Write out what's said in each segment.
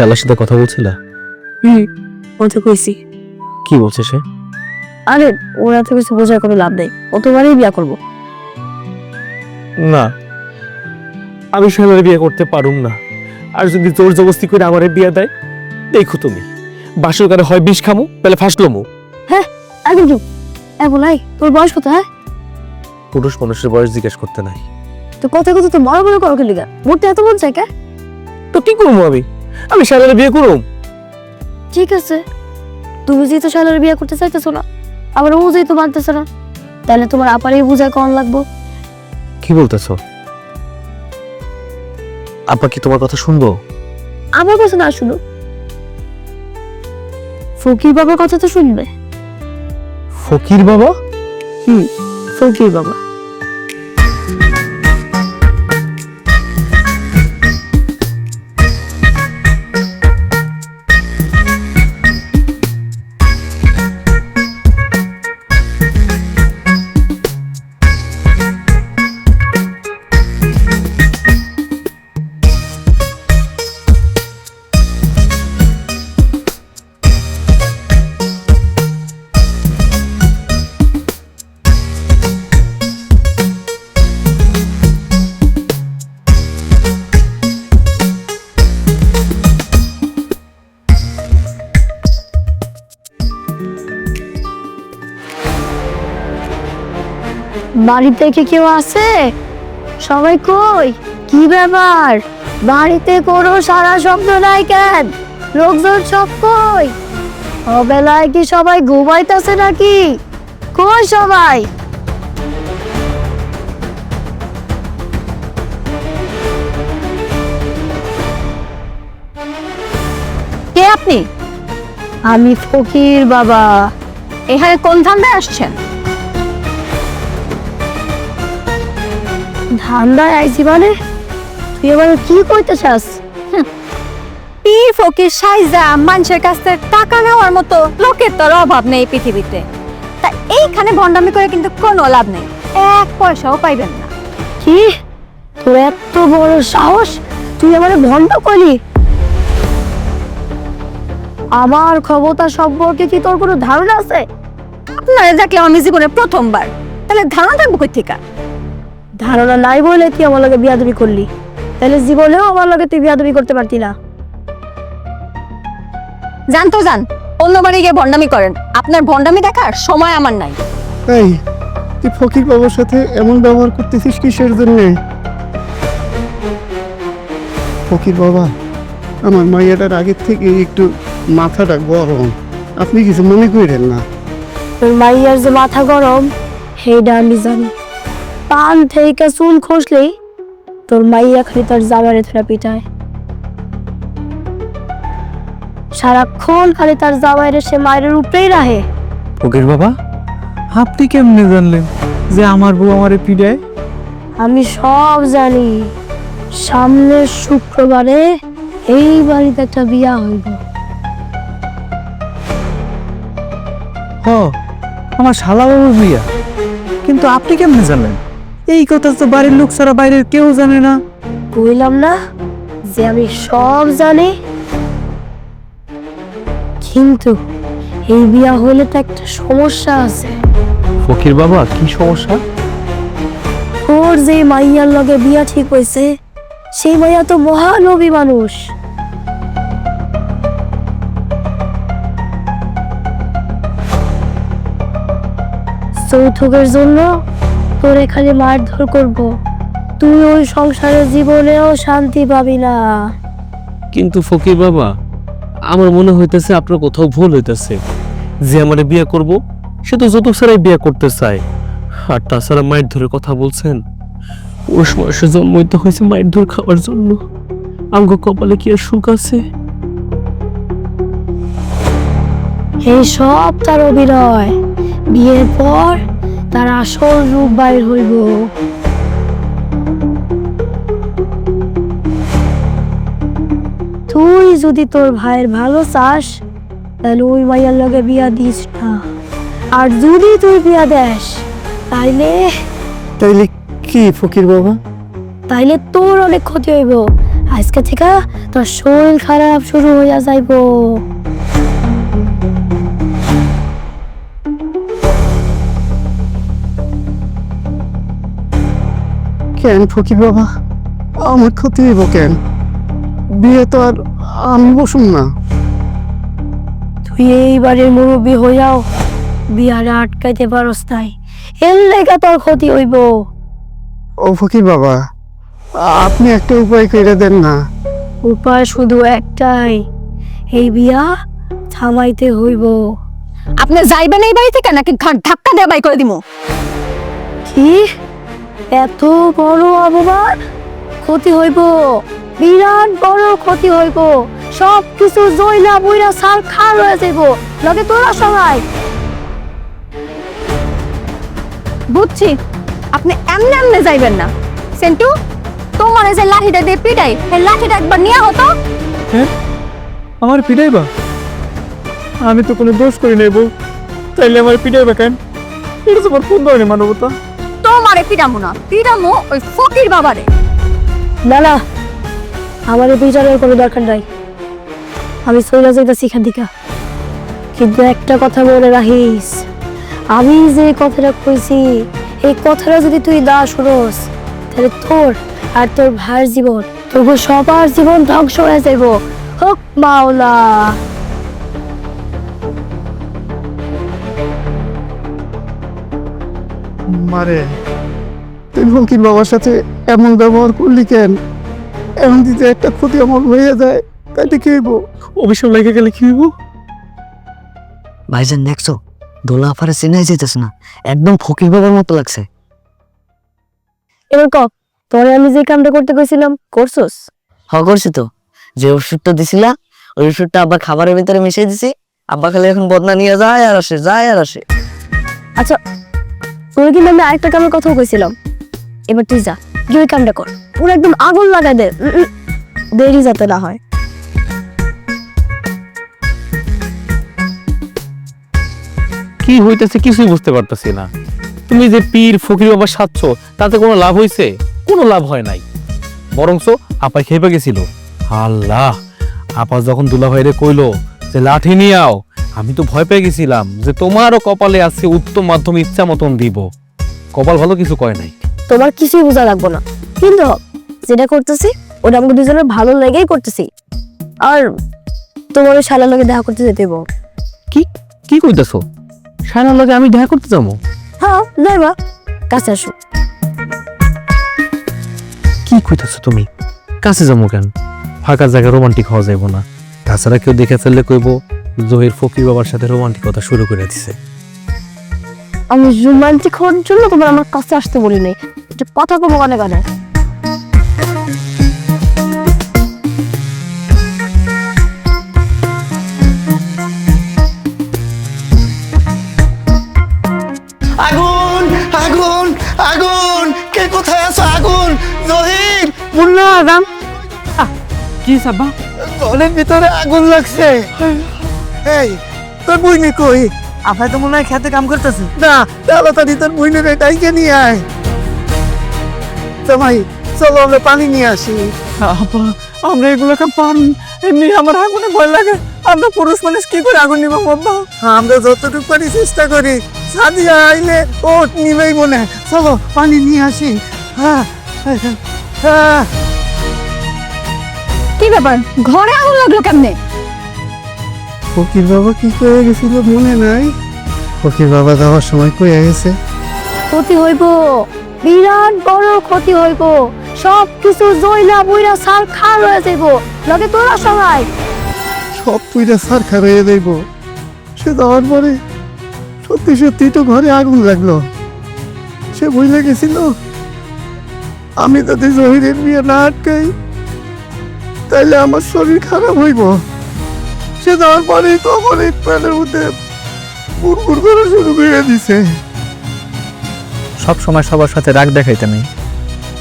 শালার সাথে কথা বলছিলা? ওতে কইছি। কি বলছে সে? আরে ওরা তো কিছু বোঝার কোনো লাভ নেই, ও তোমারই বিয়া করবো। না, আমি শালার বিয়ে করতে পারুম না। আর যদি জোর জবস্তি করে আমারে বিয়ে দেয়, দেখো তুমি বাসর কারে হয় বিষ খামু তাহলে ফাঁসলমু। হ্যাঁ একদম চুপ। বলাই তোর বয়স কত? হ্যাঁ পুরুষ মানুষের বয়স জিজ্ঞেস করতে নাই। তো কথা কথা তো বড় বড় করো কি লিগা? মোটে এত মন চাই কে? তো কি করবো আমি শালারে বিয়ে করুম। ঠিক আছে, তুমি যেহেতু শালার বিয়ে করতে চাইতেছো না, আবার ও যেহেতু মানতেছে না, তাহলে তোমার আপারই বুঝায় কম লাগবো। কি বলতেছো? আপা কি তোমার কথা শুনবো? আমার কথা না শুনো, ফকির বাবার কথা তো শুনবে। ফকির বাবা? ফকির বাবা। বাড়িতে কি কেউ আছে? সবাই কই? কি ব্যাপার? বাড়িতে কোনো সারা শব্দ নাই কেন? লোকজন সব কই? অবেলায় কি সবাই ঘুমাইতেছে নাকি? কই সবাই? কে আপনি? আমি ফকির বাবা। এখানে কোন ধান্দায় আসছেন? ধান্দায় আইছি মানে? তুই এবার কি করতে চাস? পীর ফকির সাইজা মানুষের কাছ থেকে টাকা নেওয়ার মতো লোকের তোর অভাব নেই পৃথিবীতে। তা এইখানে ভণ্ডামি করে কিন্তু কোনো লাভ নেই, এক পয়সাও পাইবেন না। কি? তোর এত বড় সাহস, তুই আমারে ভণ্ড করলি? আমার ক্ষমতা সম্পর্কে কি তোর কোনো ধারণা আছে? আপনারা দেখলাম আমি জীবনে প্রথমবার, তাহলে ধারণা থাকবো কই থেকে? ধারণা নাই বলে তুই আমার লগে বিয়াদবি করলি, তাহলে জীবনেও আমার লগে তুই বিয়াদবি করতে পারতি না। জান তো জান, অন্য বাড়ি গিয়ে ভণ্ডামি করেন, আপনার ভণ্ডামি দেখার সময় আমার নাই। এই তুই ফকির বাবার সাথে এমন ব্যবহার করতেছিস কিসের জন্যে? ফকির বাবা, আমার মাইয়াটার আগের থেকে একটু মাথাটা গরম, আপনি কিছু মনে করেন না। তোর মাইয়ার যে মাথা গরম সেইটা আমি জানি। পান থেকে চুল খসলেই তোর মাইয়া খালি তার জামারে ধরে পিটায়। সারাক্ষণ খালি তার জামাইরে সে মায়ের উপরেই রাহে। ফকির বাবা, আপনি কেমনে জানলেন যে আমার বউ আমারে পিড়ায়? আমি সব জানি। সামনের শুক্রবারে এই বাড়িতে একটা বিয়া হইব। হ, আমার শালাবাবুর বিয়া। কিন্তু আপনি কেমনে জানলেন? এই কথা তো বাড়ির লোক ছাড়া বাইরের কেউ জানে না। কইলাম না যে আমি সব জানি। কিন্তু এই বিয়া হইলে তো একটা সমস্যা আছে। ফকির বাবা, কি সমস্যা? ওর যে মাইয়ার লগে বিয়া ঠিক হয়েছে, সেই মাইয়া তো মহানবী মানুষ। যৌতুকের জন্য তোরে খালি মারধর করব, তুই ওই সংসারের জীবনেও শান্তি পাবি না। কিন্তু ফকির বাবা, আমার মনে হইতেছে আপনার কোথাও ভুল হইতেছে। যে আমারে বিয়ে করব সে তো যৌতুক ছাড়াই বিয়ে করতে চায়। আর তাছাড়া মায়ের ধরে কথা বলছেন, ওর সময় সে জন্মই তো হয়েছে মায়ের ধরে খাওয়ার জন্য। আমগো কপালে কি আর সুখ আছে? এই সব তার অভিনয়। বিয়ের পর তার আসল রূপ বাইর হইব। তুই যদি তোর ভাইয়ের ভালো চাস, তাহলে ওই মাইয়ার লগে বিয়া দিস না। আর যদি তুই বিয়া দেস, তাইলে তাইলে কি ফকির বাবা? তাইলে তোর অনেক ক্ষতি হইব। আজকে থেকে তোর শরীর খারাপ শুরু হইয়া যাইবো। কেন ফকির বাবা, আমার ক্ষতি হইব কেন? বিয়ে তো আর আমি বসুন না। তুই এই বাড়ির মুরব্বী হইয়াও বিয়ারে আটকাইতে পারস নাই, এর লেগা তোর ক্ষতি হইব। ও ফকির বাবা, আপনি একটা উপায় করে দেন না। উপায় শুধু একটাই, এই বিয়া থামাইতে হইব। আপনি যাইবেন এই বাড়ি থেকে নাকি ঘাট ধাক্কা দিয়ে বাই করে দিমু? কি এত বড় অপমান? ক্ষতি হইব, বিরাট বড় ক্ষতি হইব। সব কিছু জইলা বইরা সার খার হয়ে যাইব, লগে তোরা সবাই। বুঝছি, আপনি এমনি এমনি যাইবেন না। সেন্টু, তোমার এই যে লাঠিটা দিয়ে পিটাই, এই লাঠিটা একবার নিয়ে হতো। আমার পিটাইবা? আমি তো কোনো দোষ করি নাই বউ, তাইলে আমার পিটাইবা কেন? এটা তোমার কোন ধরনের মানবতা? তোমারে পিটামু না, পিটামু ওই ফকির বাবারে। না না, আমার এই বিচারের কোনো দরকার নাই। আমি চলে যাইতাছি এখান থেকে, কিন্তু একটা কথা মনে রাখিস, আমি যে কথাটা কইছি এই কথাটা যদি তুই না শুনোস, তাহলে তোর আর তোর ভাইয়ের জীবন, তবু সবার জীবন ধ্বংস হয়ে যাইব। হোক মাওলা। মারে, তুই ফকির বাবার সাথে এমন ব্যবহার করলি কেন? এমন দিতে একটা ক্ষতি আমার হয়ে যায়, তাইলে কি হইব? অভিশাপ লেগে গেলে কি হইব? ভাইজান দেখছো, দোলা আফারে চেনাই যেতেছে না, একদম ফকির বাবার মতো লাগছে। এবার ক, তোরে আমি যে কামটা করতে কইছিলাম করছস? করছি তো, যে ওষুধটা দিছিলা ওই ওষুধটা আব্বা খাবারের ভিতরে মিশিয়ে দিছি। আব্বা খালি এখন বদনা নিয়ে যায় আর আসে, যায় আর আসে। আচ্ছা, তোর কিন্তু আমি আরেকটা কামের কথাও কইছিলাম। এবার তুই যা, গিয়ে ওই কামটা কর, পুরো একদম আগুন লাগাই দে, দেরি যাতে না হয়। কি হইতেছে কিছুই বুঝতে পারতেছি না। তুমি যে পীর ফকির বাবা সাজছো, তাতে কোনো লাভ হইছে? কোনো লাভ হয় নাই, বরংস আপা খেপে গেছিল। আল্লাহ, আপা যখন দুলাভাইরে কইলো যে লাঠি নিয়ে আও, আমি তো ভয় পেয়ে গেছিলাম যে তোমারও কপালে আছে উত্তম মাধ্যম, ইচ্ছা মতন দিব। কপাল ভালো কিছু কয় নাই। তোমার কিছুই বোঝা লাগবো না, কিন্তু যেটা করতেছি ওটা আমাকে দুজনের ভালো লেগেই করতেছি। আর তোমার ওই শালার লগে দেখা করতে যেতে হইব। কি কি কইতাছো? শায়নার লগে আমি দেখা করতে যাবো? হ্যাঁ যাইবা, কাছে আসো। কি কইতাছো তুমি? কাছে যাবো কেন? ফাঁকা জায়গায় রোমান্টিক হওয়া যাইব না। তাছাড়া কেউ দেখে ফেললে কইব জহির ফকির বাবার সাথে রোমান্টিকতা শুরু করে দিছে। আমি রোমান্টিক হওয়ার জন্য তোমার আমার কাছে আসতে বলি নাই, এটা কথা কবো কানে কানে। আগুন আগুন আগুন, কে কোথায় আছো? আগুন! জহির! মুন্না আদাম, কি সাব্বা? ঘরের ভিতরে আগুন লাগছে। এই, তোর বইনি কই? আপনার তো মনে হয় খেতে কাম করতেছে। না, তাড়াতাড়ি তোর বইনের ডাইকে নিয়ে আয়। জামাই, চলো আমরা পানি নিয়ে আসি। আপা, আমরা এগুলোকে পারি? এমনি আমার আগুনে ভয় লাগে। আমরা পুরুষ মানুষ কি করে আগুন নিব বাবা? আমরা যতটুকু পারি চেষ্টা করি। সাদিয়া আইলে ও নিবেই মনে। চলো পানি নিয়ে আসি। হ্যাঁ হ্যাঁ। কি ব্যাপার, ঘরে আগুন লাগলো কেমনে? ফকির বাবা কি কয়ে গেছিল মনে নাই? ফকির বাবা যাওয়ার সময় কয়ে গেছে ক্ষতি হইব, বিরাট বড় ক্ষতি হইব। সব কিছু জইলা বইরা সার খার হয়ে যাইব, লগে তোরা সবাই। সব পুইরা সারখার হয়ে যাইব। সে যাওয়ার পরে সত্যি সত্যি তো ঘরে আগুন লাগলো। সে বুঝলে গেছিল আমি যদি জহিরের বিয়ে না আটকাই তাইলে আমার শরীর খারাপ হইব। সে যাওয়ার পরেই তখন এই প্যানের মধ্যে বুড়বুড় করে শুরু করে দিছে। সব সময় সবার সাথে রাগ দেখাইতে নেই।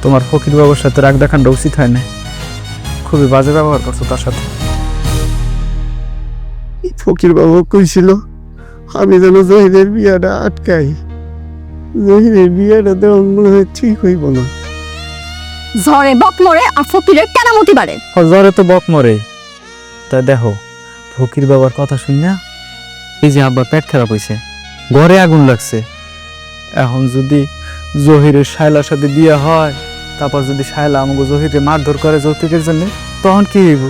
তোমার ফকির বাবার সাথে রাগ দেখানো উচিত হয় না। খুবই বাজে ব্যবহার করছো তার সাথে। ফকির বাবা কইছিল আমি যেন জহিরের বিয়াটা আটকাই। জহিরের বিয়াটা দেওয়া মনে হয় ঠিক হইব না। ঝড়ে বক মরে আর ফকিরের কেনামতি বাড়ে। জ্বরে তো বক মরে। তা দেখো ফকির বাবার কথা শুন না, এই যে আব্বার পেট খারাপ হয়েছে, ঘরে আগুন লাগছে, এখন যদি জহিরের শায়লার সাথে বিয়ে হয়, তারপর যদি শায়লা আমাকে জহিরে মারধর করে যৌতুকের জন্য, তখন কি হইব?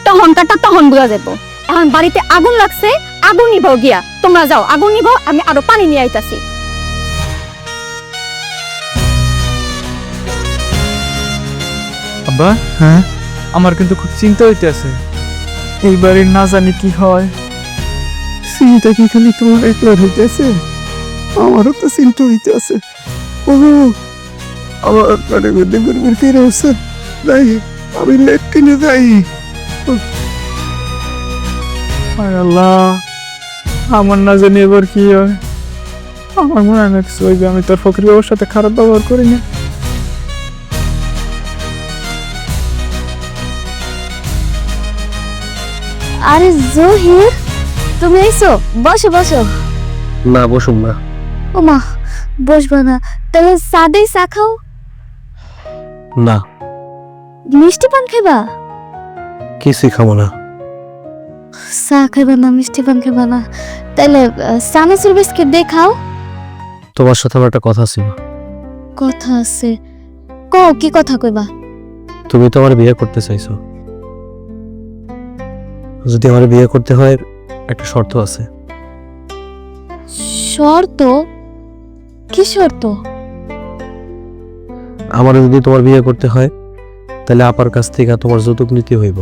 তখনকারটা তখন বোঝা যাবো। এখন বাড়িতে আগুন লাগছে, আগুন নিব গিয়া। তোমরা যাও আগুন নিব, আমি আরো পানি নিয়ে আইতাছি। আব্বা, হ্যাঁ আমার কিন্তু খুব চিন্তা হইতেছে, এই বাড়ির না জানি কি হয়। চিন্তা কি খালি তোমার একলার হইতেছে? আমারও তো চিন্তা হইতেছে। ও আমার মানে মধ্যে গরমের ফিরে হচ্ছে, যাই আমি লেট্রিনে যাই। হায় আল্লাহ, আমার না জানি এবার কি হয়। আমার মনে হয় না কিছু হইবে, আমি তোর ফকির বাবার সাথে খারাপ ব্যবহার করি না। আরে জহির, তুমি আইছো? বসো বসো। না বসুন না। ও মা, বসবা না? তাহলে সাদেই চা খাও। না, মিষ্টি পান খাইবা? কিছুই খাবো না। চা খাইবা না, মিষ্টি পান খাইবা না? তাহলে চানাচুর বিস্কিট দিয়ে খাও। তোমার সাথে আমার একটা কথা ছিল। কথা আছে? কি কথা কইবা? তুমি তো আমার বিয়ে করতে চাইছো, যদি আমার বিয়ে করতে হয় একটা শর্ত আছে। শর্ত? কি শর্ত? আমার যদি তোমার বিয়ে করতে হয় তাহলে আপার কাছ থেকে তোমার যৌতুক নিতে হইব।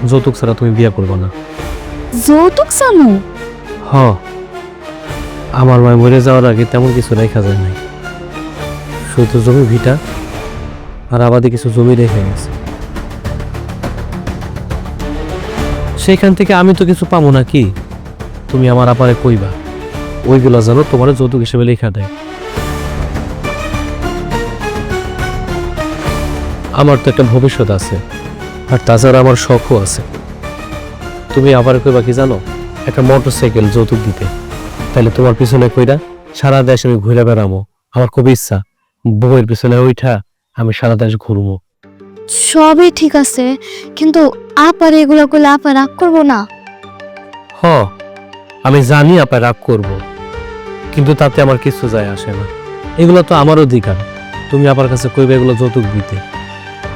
যৌতুক ছাড়া তুমি বিয়ে করবে না। যৌতুক জানো? হ, আমার মায় মরে যাওয়ার আগে তেমন কিছু রেখা যায় নাই, শুধু জমি ভিটা আর আবাদে কিছু জমি রেখে গেছে। সেখান থেকে আমি তো কিছু পাবো না। কি তুমি আমার আপারে কইবা ওইগুলা জানো তোমার যৌতুক হিসেবে লেখা দেয়। আমার তো একটা ভবিষ্যৎ আছে, আর তাছাড়া আমার শখও আছে। তুমি আবার কইবা কি জানো, একটা মোটরসাইকেল যৌতুক দিতে, তাহলে তোমার পিছনে কইরা সারা দেশ আমি ঘুরে বেড়াবো। আমার খুব ইচ্ছা বউয়ের পিছনে ওইটা আমি সারা দেশ ঘুরবো। সবই ঠিক আছে, কিন্তু আপার এগুলো করলে আপা রাগ করবো না? হ, আমি জানি আপা রাগ করব, কিন্তু তাতে আমার কিছু যায় আসে না। এগুলো তো আমার অধিকার। তুমি আপার কাছে কইবে এগুলো যৌতুক দিতে,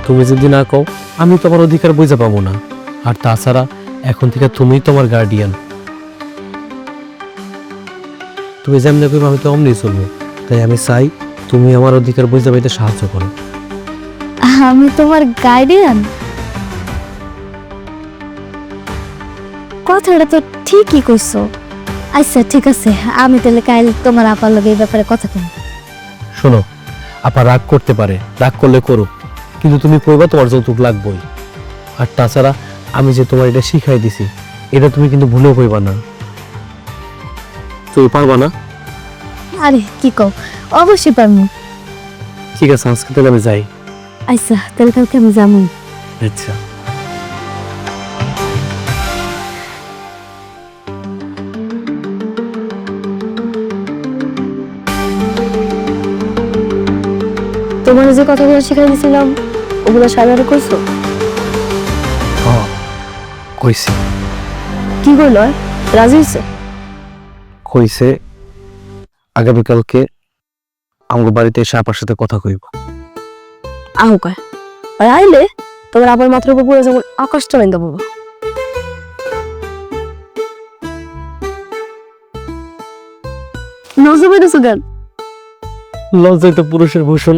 তুমি যদি না কও আমি তোমার অধিকার বুঝে পাবো না। আর তাছাড়া এখন থেকে তুমি তোমার গার্ডিয়ান, তুমি যেমনি কইবে আমি তো অমনি চলবো। তাই আমি চাই তুমি আমার অধিকার বুঝতে পাইতে সাহায্য করো। আমি তোমার গার্ডিয়ান? কথাটা তো ঠিকই কইছো। আচ্ছা ঠিক আছে, আমি তাহলে কাল তোমার আপার লগে এই ব্যাপারে কথা কই। শোনো, আপা রাগ করতে পারে, রাগ করলে করো, কিন্তু তুমি কইবা তোমার যৌতুক লাগবেই। আর তাছাড়া আমি যে তোমার এটা শিখাই দিছি, এটা তুমি কিন্তু ভুলেও কইবা না। তুমি পারবা না? আরে কি কও, অবশ্যই পারবো। ঠিক আছে, আজকে তাহলে আমি যাই। আচ্ছা তাহলে কালকে আমি যাবো। আচ্ছা। তোমার যে কথাগুলো শিখাই দিয়েছিলাম ওগুলো সারারে কইছো? হ্যাঁ, কইছি। কি বললো? রাজি হয়েছে? কইছে আগামীকালকে আমার বাড়িতে এসে আপার সাথে কথা কইব। আহুকা আর আইলে তোমার আবার মাত্র উপর পড়ে যেমন আকাশটা নেই দেবো। নজর পেয়েছো গান? লজ্জায় তো পুরুষের ভূষণ।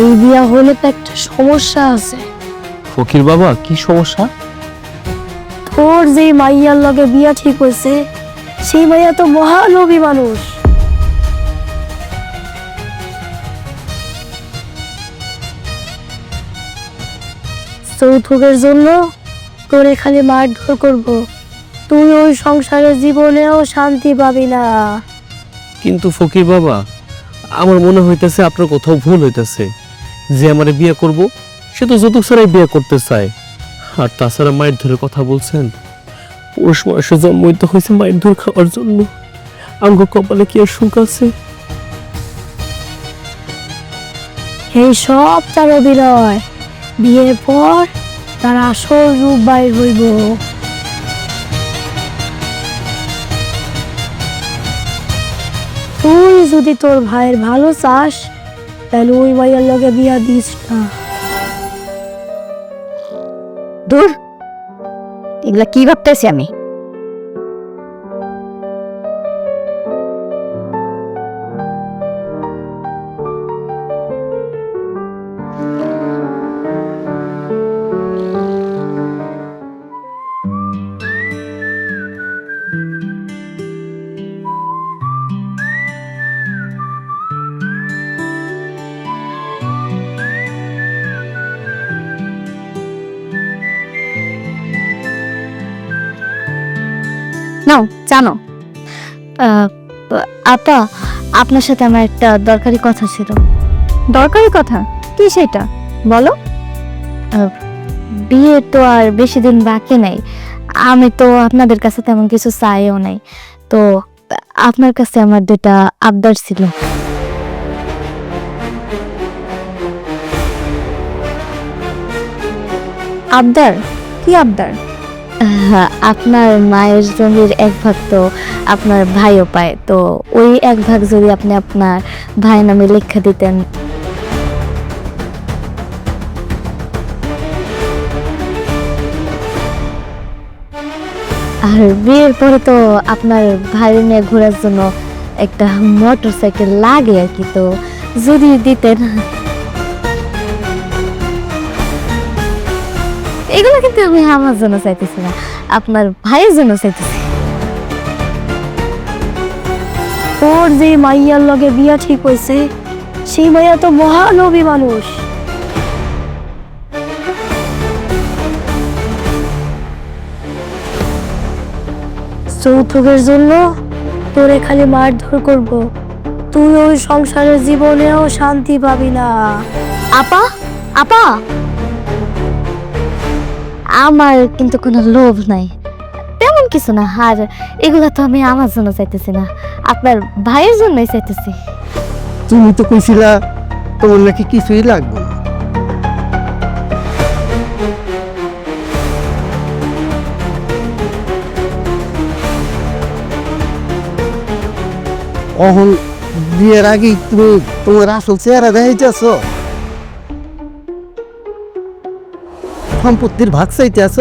এই বিয়া হলে তো একটা সমস্যা আছে। ফকির বাবা, কি সমস্যা? তোর যে মাইয়ার লগে বিয়া ঠিক হয়েছে সেই মাইয়া তো মহালোভী মানুষ। যৌতুকের জন্য তোরে খালি মারধর করবো, তুই ওই সংসারে জীবনেও শান্তি পাবি না। কিন্তু ফকির বাবা, আমার মনে হইতেছে আপনার কোথাও ভুল হইতেছে। যে আমারে বিয়ে করব সে তো যৌতুক ছাড়াই বিয়ে করতে চায়। আর তাছাড়া মায়ের ধরে কথা বলছেন, পুরুষ মানুষের জন্মই তো হয়েছে মায়ের ধরে খাওয়ার জন্য। আঙ্গ কপালে কি আর সুখ আছে? এই সব তার অভিনয়। বিয়ের পর তার আসল রূপ বাইর হইব। তুই যদি তোর ভাইয়ের ভালো চাস তাহলে ওই মাইয়ার লগে বিয়া দিস না। দূর, এগুলা কি ভাবতেছি আমি? নাও জানো, আপা, আপনার সাথে আমার একটা দরকারি কথা ছিল। দরকারি কথা কি সেটা বলো? বিয়ে তো আর বেশি দিন বাকি নাই। আমি তো আপনাদের কাছে তেমন কিছু চাইও নাই, তো আপনার কাছে আমার দুটা আবদার ছিল। আবদার? কি আবদার? আপনার মায়ের জমির এক ভাগ তো আপনার ভাইও পায়, তো ওই এক ভাগ যদি আপনি আপনার ভাই নামে লেখা দিতেন। আর বিয়ের পরে তো আপনার ভাইয়ের নিয়ে ঘোরার জন্য একটা মোটর সাইকেল লাগে আর কি, তো যদি দিতেন। এগুলো কিন্তু আমি আমার জন্য চাইতেছি না, আপনার ভাইয়ের জন্য চাইতেছি। তোর যে মাইয়ার লগে বিয়া ঠিক হয়েছে সেই মাইয়া তো মহানবী মানুষ। যৌতুকের জন্য তোরে খালি মারধর করব, তুই ওই সংসারের জীবনেও শান্তি পাবি না। আপা, আপা, আমার কিন্তু কোনো লোভ নাই, তেমন কিছু না। আর এগুলো তো আমি আমার জন্য চাইতেছি না, আপনার ভাইয়ের জন্যই চাইতেছি। তুমি তো কইছিলা তোমার নাকি কিছুই লাগবে না। অহন বিয়ের আগেই তুমি তোমার আসল চেহারা দেখাইতেছ, সম্পত্তির ভাগ চাইতেছ,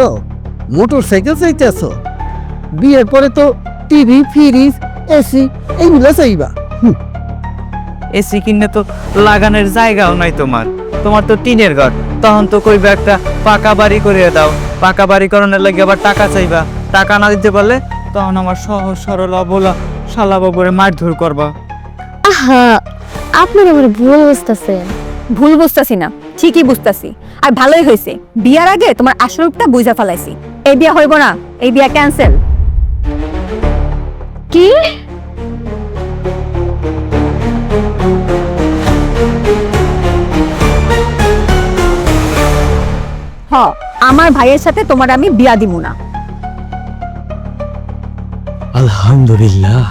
মোটর সাইকেল চাইতেছ। বিয়ের পরে তো টিভি, ফ্রিজ, এসি এইগুলা চাইবা। এসি কিনে তো লাগানোর জায়গাও নাই তোমার। তোমার তো টিনের ঘর, তখন তো কইবা একটা পাকা বাড়ি করে দাও। পাকা বাড়ি করানোর লাগে আবার টাকা চাইবা। টাকা না দিতে পারলে তখন আমার সহজ সরল অবলা শালা বাবুরে মারধর করবা। আহা, আপনার আমার ভুল বুঝতেছেন। ভুল বুঝতাছি না, ঠিকই বুঝতাছি। আর ভালোই হয়েছে, বিয়ার আগে তোমার আসল রূপটা বুঝা ফেলাইছি। এই বিয়া হইব না, এই বিয়া ক্যান্সেল। কি? আমার ভাইয়ের সাথে তোমার আমি বিয়া দিব না। আলহামদুলিল্লাহ।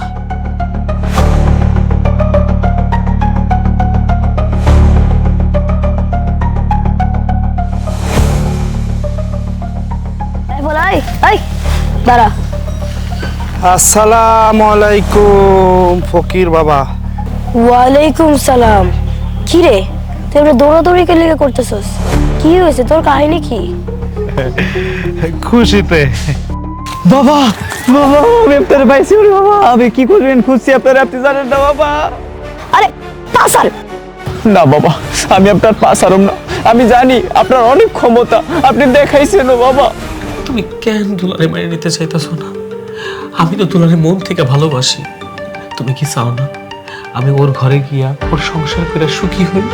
দাঁড়া। আসসালামু আলাইকুম ফকির বাবা। ওয়ালাইকুম সালাম। কি রে, তুই আমরা দৌড়াদৌড়ি কে লেগে করতেছস? কি হয়েছে, তোর কাহিনী কি? খুশিতে বাবা, বাবা আমি আপনার পাইছি। ওরে বাবা, আমি কি করবেন খুঁজছি আপনার, আপনি জানেন না বাবা। আরে পাসার না বাবা, আমি আপনার পাশ হারম না। আমি জানি আপনার অনেক ক্ষমতা, আপনি দেখাইছেন বাবা। তুমি কেন দুলারে মেনে নিতে চাইতেছো না? আমি তো দুলারে মন থেকে ভালোবাসি। তুমি কি চাও না আমি ওর ঘরে গিয়া ওর সংসার করে সুখী হই?